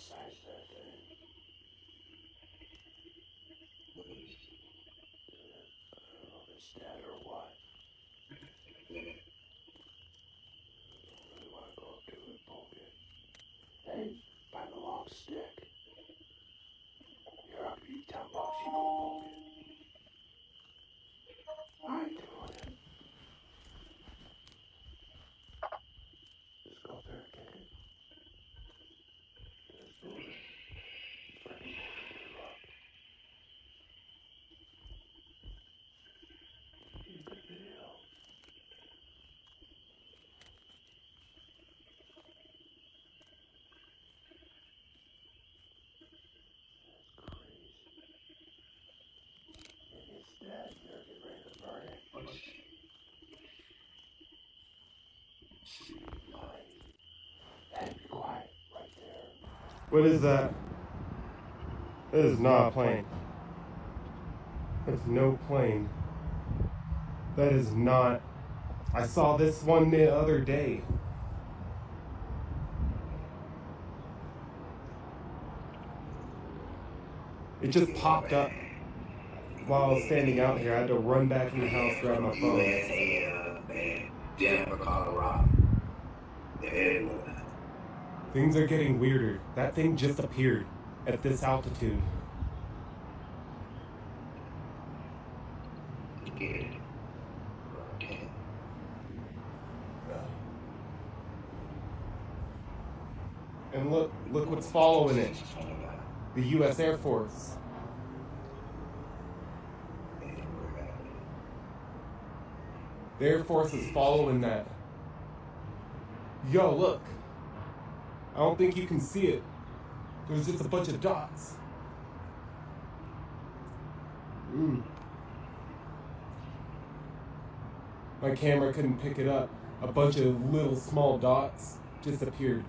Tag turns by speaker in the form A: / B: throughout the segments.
A: size that thing. I don't know if it's dead or what. I don't really want to go up to it and poke it. Hey, find the long stick. Here, I'll give you $10, you go poke it. I ain't doing it. Just go up there and kick it. Just do it. Freaking poke it up. Keep the video. That's crazy. Maybe it's dead. You're getting ready to burn it. Hey, be quiet. Right there.
B: What is that? That is not a plane. That's no plane. That is not. I saw this one the other day. It just popped up while I was standing out here. I had to run back in the house, grab my phone.
C: Denver, Colorado.
B: Things are getting weirder. That thing just appeared at this altitude. And look what's following it. The U.S. Air Force. The Air Force is following that. Yo, look. I don't think you can see it. There's just a bunch of dots. My camera couldn't pick it up. A bunch of little small dots just appeared.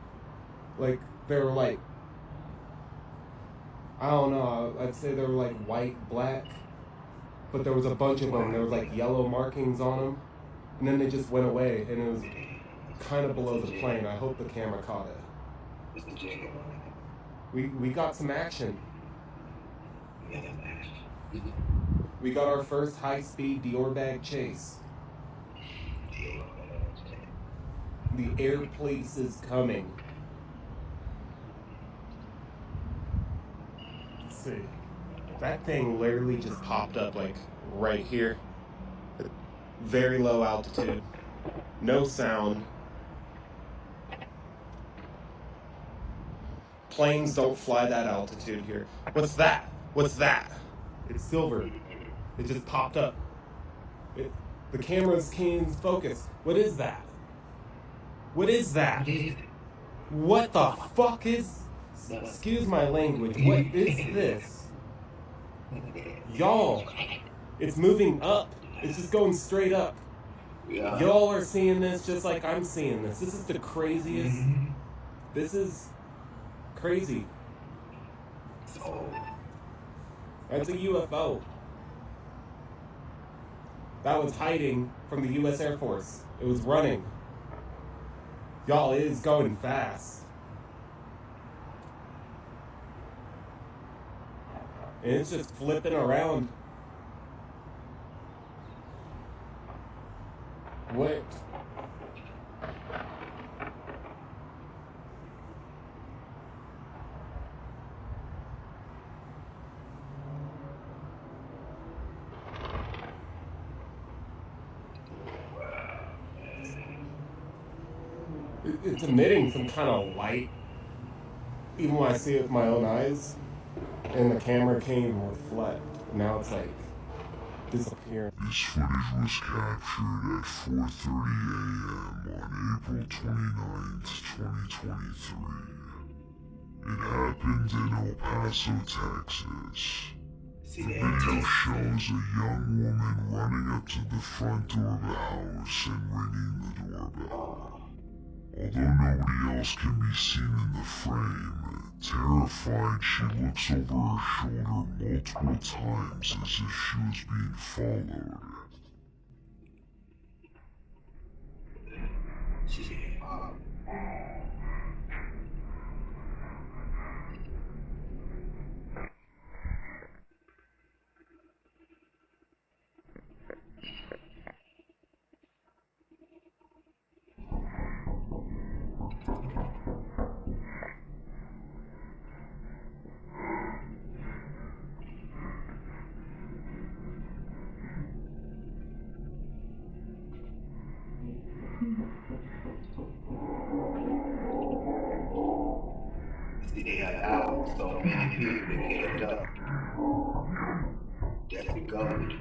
B: Like, they were like, I don't know, I'd say they were like white, black, but there was a bunch of them. There was like yellow markings on them, and then they just went away, and it was kind of below the plane. I hope the camera caught it. We got some action. We got our first high-speed Dior bag chase. The air police is coming. Let's see. That thing literally just popped up like right here. At very low altitude. No sound. Planes don't fly that altitude here. What's that? What's that? It's silver. It just popped up. The camera's can't focus. What is that? What is that? What the fuck is... Excuse my language. What is this? Y'all, it's moving up. It's just going straight up. Y'all are seeing this just like I'm seeing this. This is the craziest. This is crazy. That's a UFO. That was hiding from the U.S. Air Force. It was running. Y'all, it is going fast. And it's just flipping around. What? It's emitting some kind of light, even when I see it with my own eyes, and the camera can't even reflect. Now it's like disappearing.
D: This footage was captured at 4:30 a.m. on April 29th, 2023. It happened in El Paso, Texas. The video shows a young woman running up to the front door of the house and ringing the doorbell. Although nobody else can be seen in the frame, terrified, she looks over her shoulder multiple times as if she was being followed.
A: It's the AI out, so many people that get up. That's the government.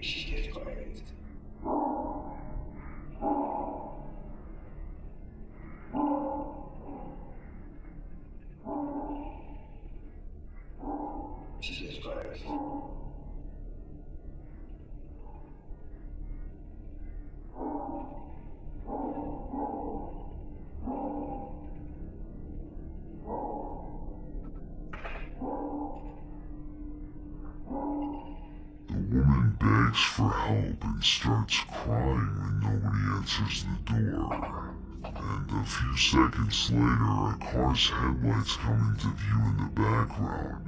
A: She gets crazy. She gets crazy.
D: The woman begs for help and starts crying when nobody answers the door. And a few seconds later, a car's headlights come into view in the background.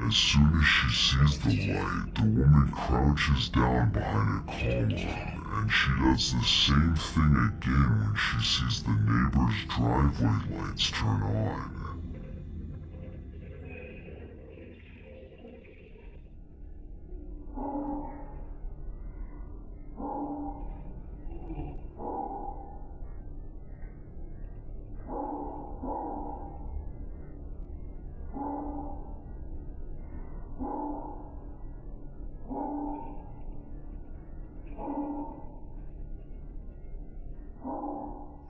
D: As soon as she sees the light, the woman crouches down behind a column, and she does the same thing again when she sees the neighbor's driveway lights turn on.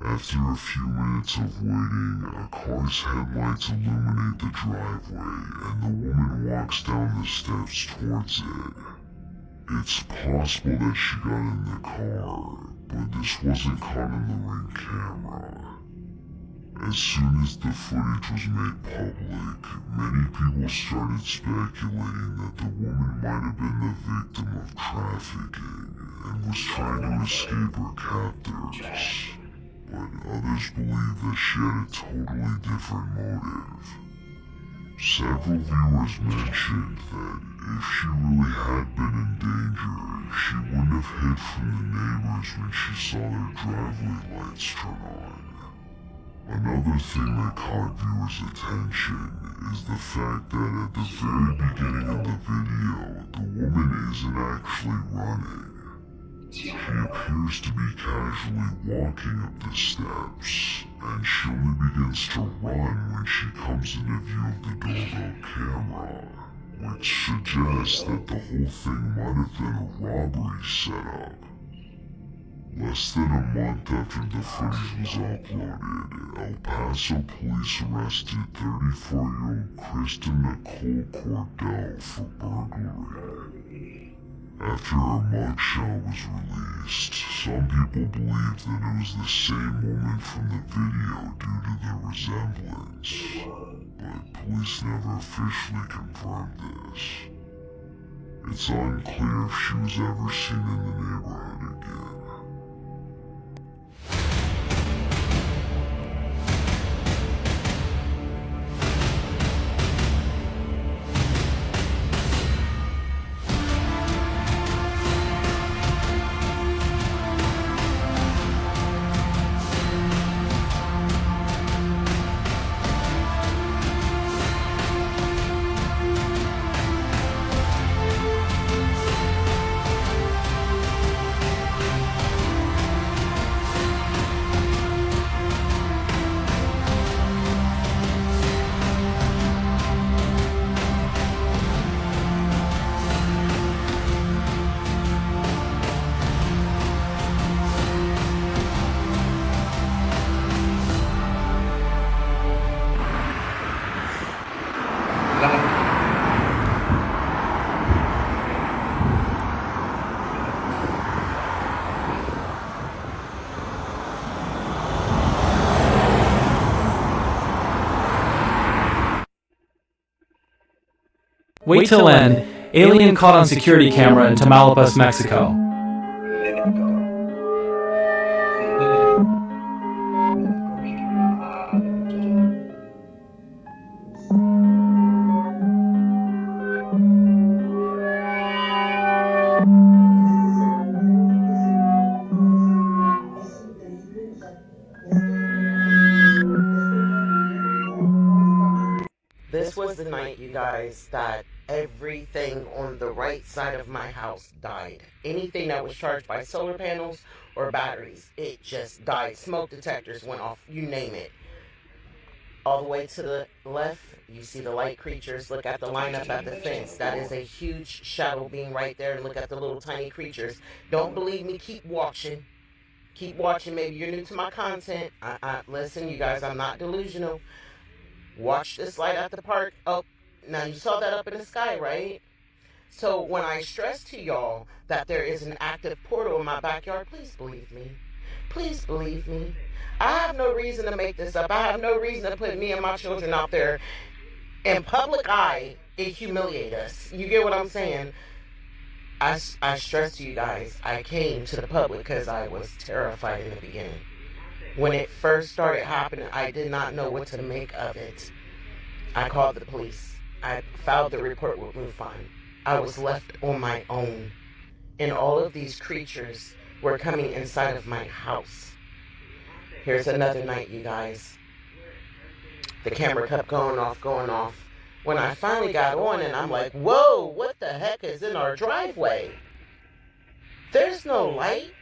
D: After a few minutes of waiting, a car's headlights illuminate the driveway, and the woman walks down the steps towards it. It's possible that she got in the car, but this wasn't caught in the Ring camera. As soon as the footage was made public, many people started speculating that the woman might have been the victim of trafficking and was trying to escape her captors. But others believe that she had a totally different motive. Several viewers mentioned that if she really had been in danger, she wouldn't have hid from the neighbors when she saw their driveway lights turn on. Another thing that caught viewers' attention is the fact that at the very beginning of the video, the woman isn't actually running. She appears to be casually walking up the steps, and she only begins to run when she comes into view of the doorbell camera, which suggests that the whole thing might have been a robbery setup. Less than a month after the footage was uploaded, El Paso police arrested 34-year-old Kristen Nicole Cordell for burglary. After her mugshot was released, some people believed that it was the same woman from the video due to their resemblance, but police never officially confirmed this. It's unclear if she was ever seen in the neighborhood again.
C: Wait till end. Alien caught on security camera in Tamaulipas, Mexico.
E: This was the night, you guys, that everything on the right side of my house died. Anything that was charged by solar panels or batteries, it just died. Smoke detectors went off, you name it. All the way to the left, you see the light creatures. Look at the lineup at the fence. That is a huge shadow being right there. And look at the little tiny creatures. Don't believe me? Keep watching. Keep watching. Maybe you're new to my content. Listen, you guys, I'm not delusional. Watch this light at the park. Oh, now you saw that up in the sky, right? So when I stress to y'all that there is an active portal in my backyard, please believe me. Please believe me. I have no reason to make this up. I have no reason to put me and my children out there in public eye and humiliate us. You get what I'm saying? I stress to you guys, I came to the public because I was terrified in the beginning. When it first started happening, I did not know what to make of it. I called the police. I filed the report with MUFON. I was left on my own. And all of these creatures were coming inside of my house. Here's another night, you guys. The camera kept going off. When I finally got on and I'm like, whoa, what the heck is in our driveway? There's no light.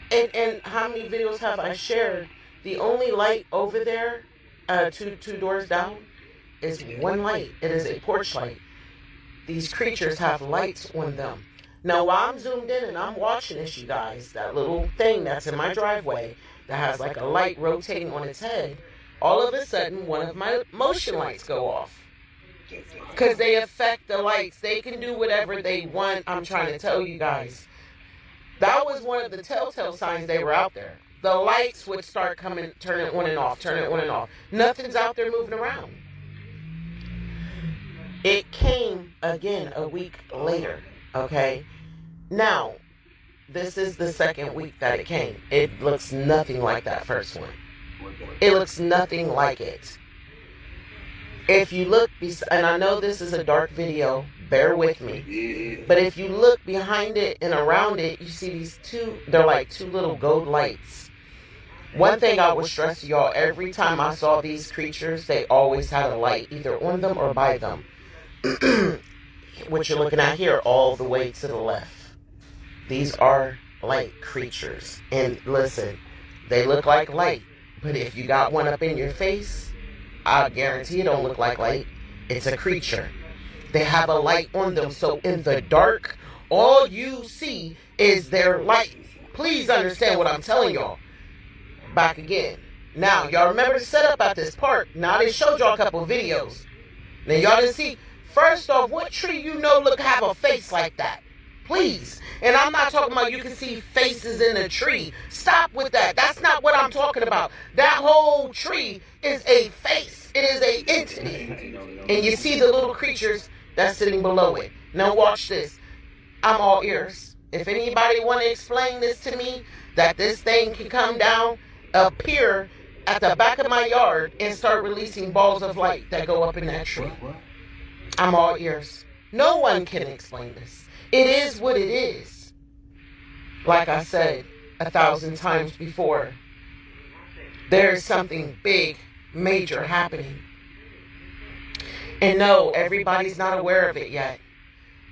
E: And how many videos have I shared? The only light over there, two doors down, is one light. It is a porch light. These creatures have lights on them. Now, while I'm zoomed in and I'm watching this, you guys, that little thing that's in my driveway that has like a light rotating on its head, all of a sudden, one of my motion lights go off. Because they affect the lights. They can do whatever they want. I'm trying to tell you guys. That was one of the telltale signs they were out there. The lights would start coming, turning on and off, Nothing's out there moving around. It came again a week later, okay? Now, this is the second week that it came. It looks nothing like that first one. It looks nothing like it. If you look, and I know this is a dark video, bear with me, but if you look behind it and around it, you see these they're like two little gold lights. One thing I would stress to y'all, every time I saw these creatures, they always had a light, either on them or by them. What you're looking at here, all the way to the left. These are light creatures. And listen, they look like light. But if you got one up in your face, I guarantee it don't look like light. It's a creature. They have a light on them. So in the dark, all you see is their light. Please understand what I'm telling y'all. Back again. Now, y'all remember the setup at this park. Now, they showed y'all a couple of videos. Now, y'all didn't see. First off, what tree you know have a face like that? Please. And I'm not talking about you can see faces in a tree. Stop with that. That's not what I'm talking about. That whole tree is a face. It is a entity. And you see the little creatures that's sitting below it. Now watch this. I'm all ears. If anybody want to explain this to me, that this thing can come down, appear at the back of my yard and start releasing balls of light that go up in that tree. I'm all ears. No one can explain this. It is what it is. Like I said 1,000 times before, there is something big, major happening. And no, everybody's not aware of it yet.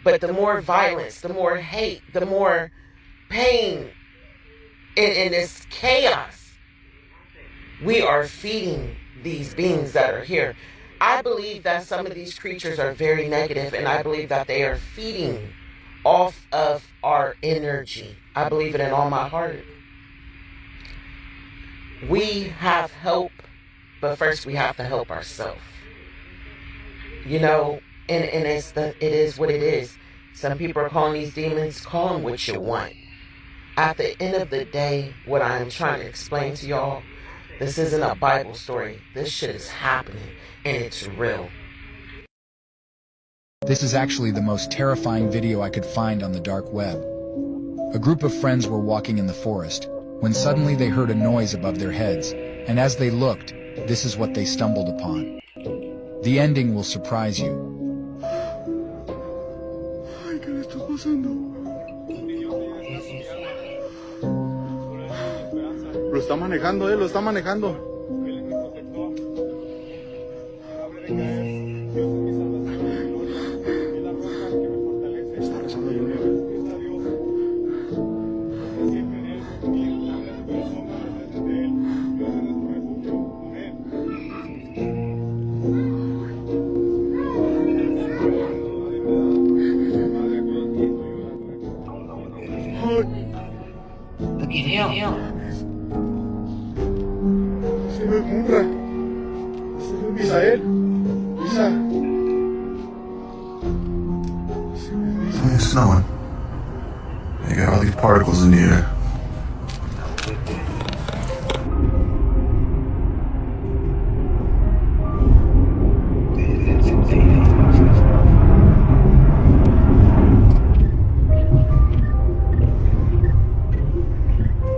E: But the more violence, the more hate, the more pain in this chaos, we are feeding these beings that are here. I believe that some of these creatures are very negative, and I believe that they are feeding off of our energy. I believe it in all my heart. We have help, but first we have to help ourselves. You know, and it is what it is. Some people are calling these demons, call them what you want. At the end of the day, what I'm trying to explain to y'all, this isn't a Bible story. This shit is happening, and it's real.
F: This is actually the most terrifying video I could find on the dark web. A group of friends were walking in the forest, when suddenly they heard a noise above their heads, and as they looked, this is what they stumbled upon. The ending will surprise you.
A: Ay, ¿qué le está pasando? Lo está manejando, lo está manejando. Está rezando Junior.
D: It's snowing. They got all these particles in the air.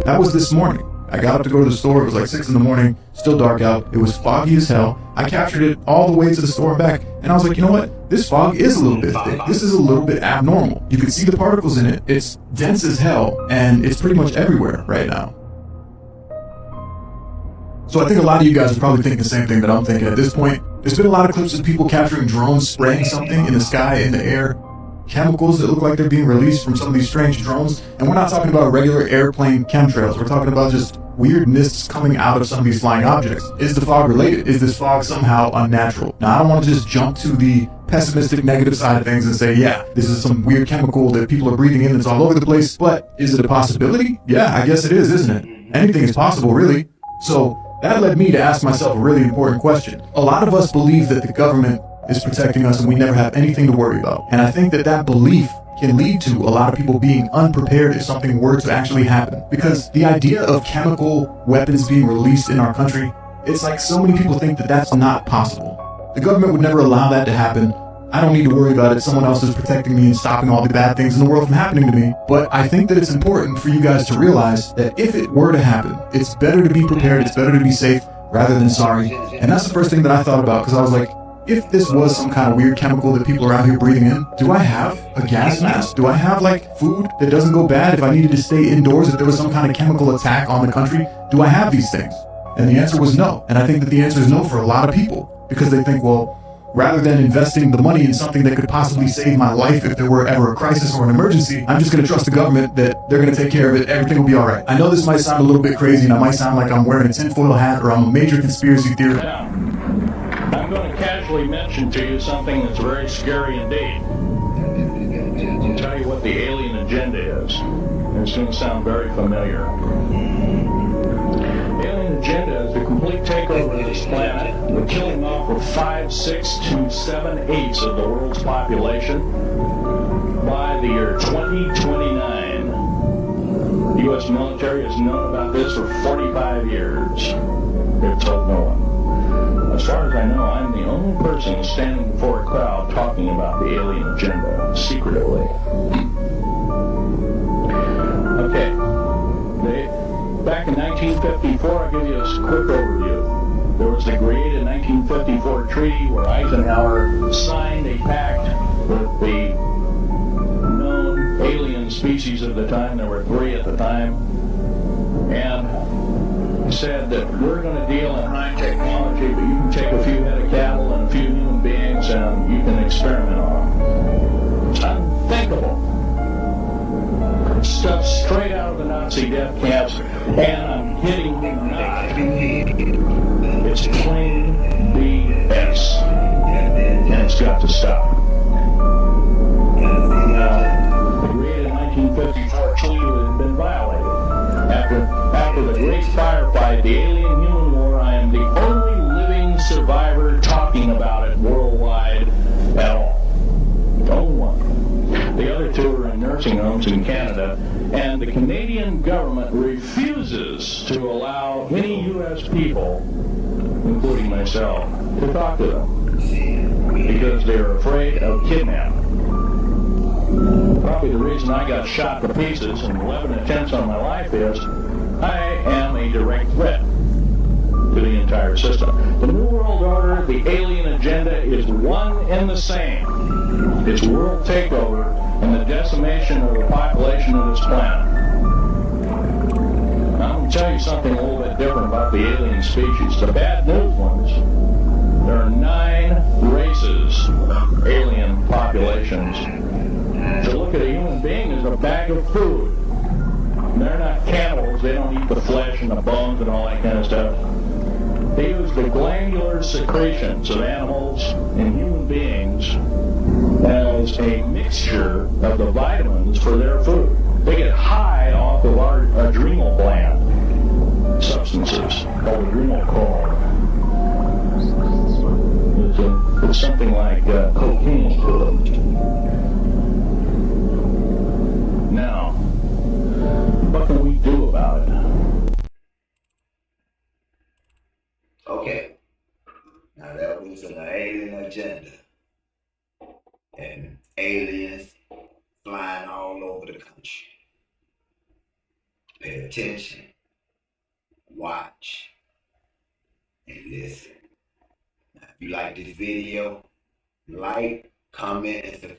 G: That was this morning. I got up to go to the store. It was like 6 in the morning, still dark out. It was foggy as hell. I captured it all the way to the store and back. And I was like, you know what? This fog is a little bit thick. This is a little bit abnormal. You can see the particles in it. It's dense as hell, and it's pretty much everywhere right now. So I think a lot of you guys are probably thinking the same thing that I'm thinking at this point. There's been a lot of clips of people capturing drones spraying something in the sky, in the air. Chemicals that look like they're being released from some of these strange drones. And we're not talking about regular airplane chemtrails. We're talking about just weird mists coming out of some of these flying objects. Is the fog related? Is this fog somehow unnatural? Now, I don't want to just jump to the pessimistic, negative side of things and say, yeah, this is some weird chemical that people are breathing in that's all over the place. But is it a possibility? Yeah, I guess it is, isn't it? Anything is possible, really. So that led me to ask myself a really important question. A lot of us believe that the government is protecting us and we never have anything to worry about. And I think that that belief can lead to a lot of people being unprepared if something were to actually happen. Because the idea of chemical weapons being released in our country, it's like so many people think that that's not possible. The government would never allow that to happen. I don't need to worry about it. Someone else is protecting me and stopping all the bad things in the world from happening to me. But I think that it's important for you guys to realize that if it were to happen, it's better to be prepared, it's better to be safe rather than sorry. And that's the first thing that I thought about, because I was like, if this was some kind of weird chemical that people are out here breathing in, do I have a gas mask? Do I have like food that doesn't go bad if I needed to stay indoors, if there was some kind of chemical attack on the country? Do I have these things? And the answer was no. And I think that the answer is no for a lot of people, because they think, well, rather than investing the money in something that could possibly save my life if there were ever a crisis or an emergency, I'm just going to trust the government that they're going to take care of it. Everything will be all right. I know this might sound a little bit crazy, and I might sound like I'm wearing a tinfoil hat or I'm a major conspiracy theorist.
H: I'm going to casually mention to you something that's very scary indeed. I'll tell you what the alien agenda is. It's going to sound very familiar. The alien agenda is the complete takeover of this planet, the killing off of 5, 6 to 7/8 of the world's population by the year 2029. The U.S. military has known about this for 45 years. They've told no one. As far as I know, I'm the only person standing before a crowd talking about the alien agenda, secretively. Okay. Back in 1954, I'll give you a quick overview. There was the created 1954 treaty where Eisenhower signed a pact with the known alien species of the time. There were 3 at the time. And said that we're going to deal in high technology, but you can take a few head of cattle and a few human beings and you can experiment on them. It's unthinkable. Stuff straight out of the Nazi death camps, and I'm hitting you not. It's plain BS, and it's got to stop. Now, the created 1954 treaty has been violated. After the great firefight, the alien-human war, I am the only living survivor talking about it worldwide at all. No one. The other 2 are in nursing homes in Canada, and the Canadian government refuses to allow any U.S. people, including myself, to talk to them because they're afraid of kidnapping. Probably the reason I got shot to pieces and 11 attempts on my life is I am a direct threat to the entire system. The New World Order, the alien agenda is one and the same. It's world takeover and the decimation of the population of this planet. Now, I'm going to tell you something a little bit different about the alien species. The bad news ones There are 9 races, alien populations. To look at a human being as a bag of food. They're not cannibals. They don't eat the flesh and the bones and all that kind of stuff. They use the glandular secretions of animals and human beings as a mixture of the vitamins for their food. They get high off of our adrenal gland substances called adrenal corn. It's something like cocaine to them. Now, what can we do about it?
A: Okay. Now that was an alien agenda. And aliens flying all over the country. Pay attention, watch, and listen. Now, if you like this video, like, comment, and subscribe.